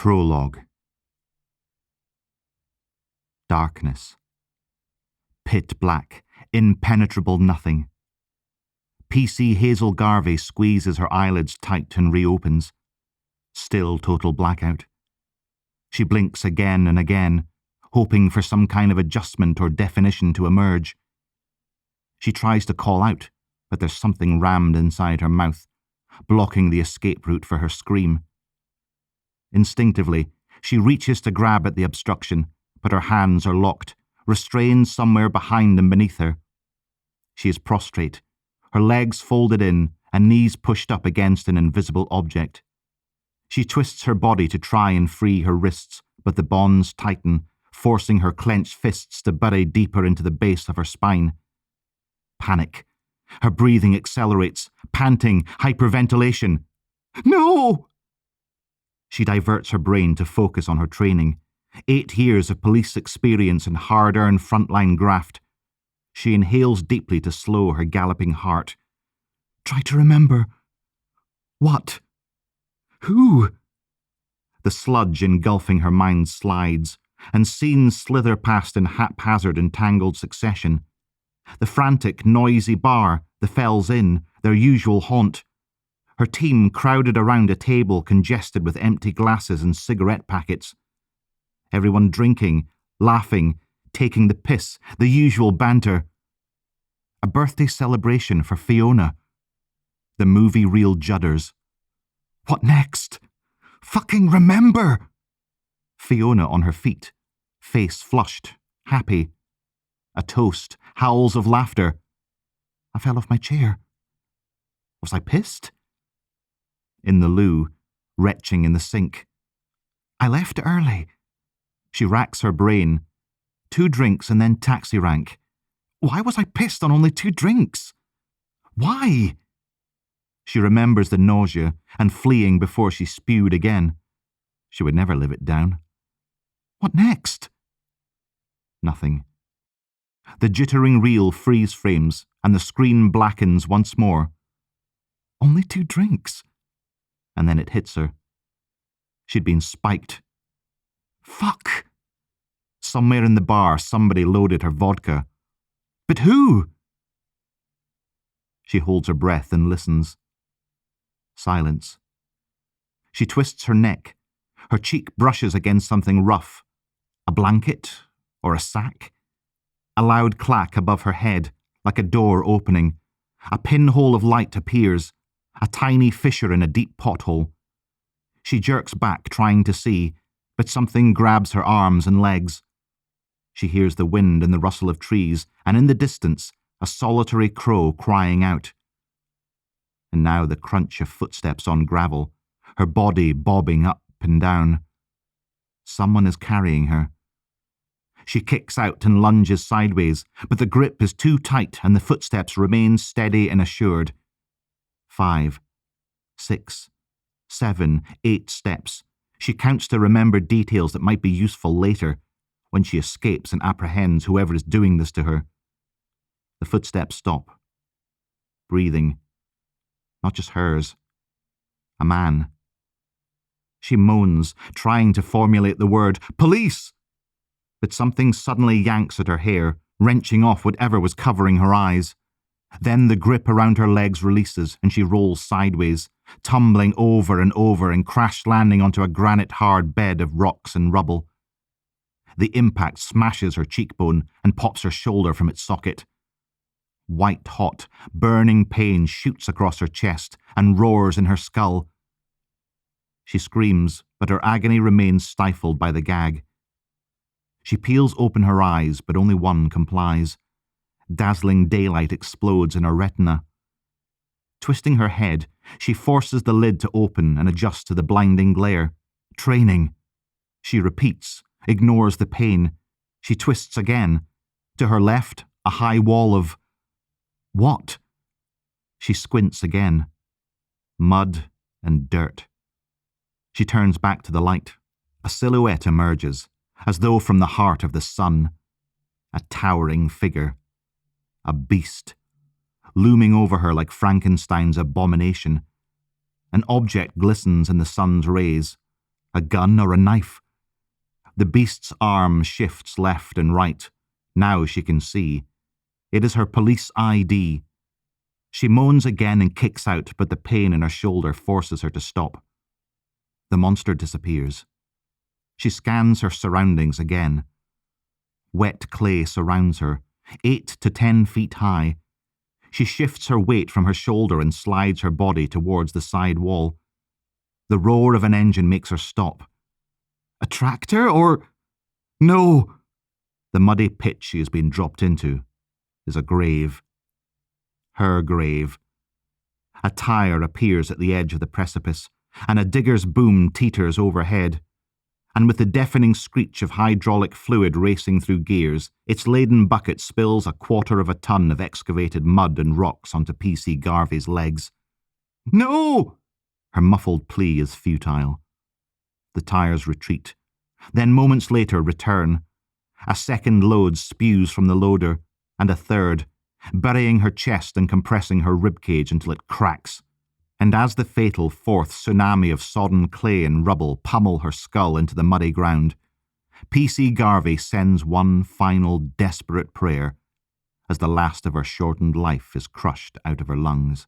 Prologue. Darkness. Pit black, impenetrable nothing. PC Hazel Garvey squeezes her eyelids tight and reopens. Still total blackout. She blinks again and again, hoping for some kind of adjustment or definition to emerge. She tries to call out, but there's something rammed inside her mouth, blocking the escape route for her scream. Instinctively, she reaches to grab at the obstruction, but her hands are locked, restrained somewhere behind and beneath her. She is prostrate, her legs folded in and knees pushed up against an invisible object. She twists her body to try and free her wrists, but the bonds tighten, forcing her clenched fists to bury deeper into the base of her spine. Panic. Her breathing accelerates, panting, hyperventilation. No! She diverts her brain to focus on her training. 8 years of police experience and hard-earned frontline graft. She inhales deeply to slow her galloping heart. Try to remember. What? Who? The sludge engulfing her mind slides, and scenes slither past in haphazard and tangled succession. The frantic, noisy bar, the Fells Inn, their usual haunt. Her team crowded around a table congested with empty glasses and cigarette packets. Everyone drinking, laughing, taking the piss, the usual banter. A birthday celebration for Fiona. The movie reel judders. What next? Fucking remember! Fiona on her feet, face flushed, happy. A toast, howls of laughter. I fell off my chair. Was I pissed? In the loo, retching in the sink. I left early. She racks her brain. 2 drinks and then taxi rank. Why was I pissed on only 2 drinks? Why? She remembers the nausea and fleeing before she spewed again. She would never live it down. What next? Nothing. The jittering reel freeze frames and the screen blackens once more. Only 2 drinks. And then it hits her. She'd been spiked. Fuck! Somewhere in the bar, somebody loaded her vodka. But who? She holds her breath and listens. Silence. She twists her neck. Her cheek brushes against something rough. A blanket? Or a sack? A loud clack above her head, like a door opening. A pinhole of light appears. A tiny fissure in a deep pothole. She jerks back, trying to see, but something grabs her arms and legs. She hears the wind and the rustle of trees, and in the distance, a solitary crow crying out. And now the crunch of footsteps on gravel, her body bobbing up and down. Someone is carrying her. She kicks out and lunges sideways, but the grip is too tight and the footsteps remain steady and assured. 5, 6, 7, 8 steps. She counts to remember details that might be useful later, when she escapes and apprehends whoever is doing this to her. The footsteps stop. Breathing. Not just hers. A man. She moans, trying to formulate the word, "Police!" But something suddenly yanks at her hair, wrenching off whatever was covering her eyes. Then the grip around her legs releases and she rolls sideways, tumbling over and over and crash-landing onto a granite-hard bed of rocks and rubble. The impact smashes her cheekbone and pops her shoulder from its socket. White-hot, burning pain shoots across her chest and roars in her skull. She screams, but her agony remains stifled by the gag. She peels open her eyes, but only one complies. Dazzling daylight explodes in her retina. Twisting her head, she forces the lid to open and adjust to the blinding glare. Training. She repeats, ignores the pain. She twists again. To her left, a high wall of... what? She squints again. Mud and dirt. She turns back to the light. A silhouette emerges, as though from the heart of the sun. A towering figure. A beast. Looming over her like Frankenstein's abomination. An object glistens in the sun's rays. A gun or a knife? The beast's arm shifts left and right. Now she can see. It is her police ID. She moans again and kicks out, but the pain in her shoulder forces her to stop. The monster disappears. She scans her surroundings again. Wet clay surrounds her, 8 to 10 feet high. She shifts her weight from her shoulder and slides her body towards the side wall. The roar of an engine makes her stop. A tractor or... No! The muddy pit she has been dropped into is a grave. Her grave. A tire appears at the edge of the precipice, and a digger's boom teeters overhead. And with the deafening screech of hydraulic fluid racing through gears, its laden bucket spills 1/4 of a ton of excavated mud and rocks onto PC Garvey's legs. No! Her muffled plea is futile. The tires retreat, then moments later return. A second load spews from the loader, and a third, burying her chest and compressing her ribcage until it cracks. And as the fatal fourth tsunami of sodden clay and rubble pummel her skull into the muddy ground, PC Garvey sends one final desperate prayer as the last of her shortened life is crushed out of her lungs.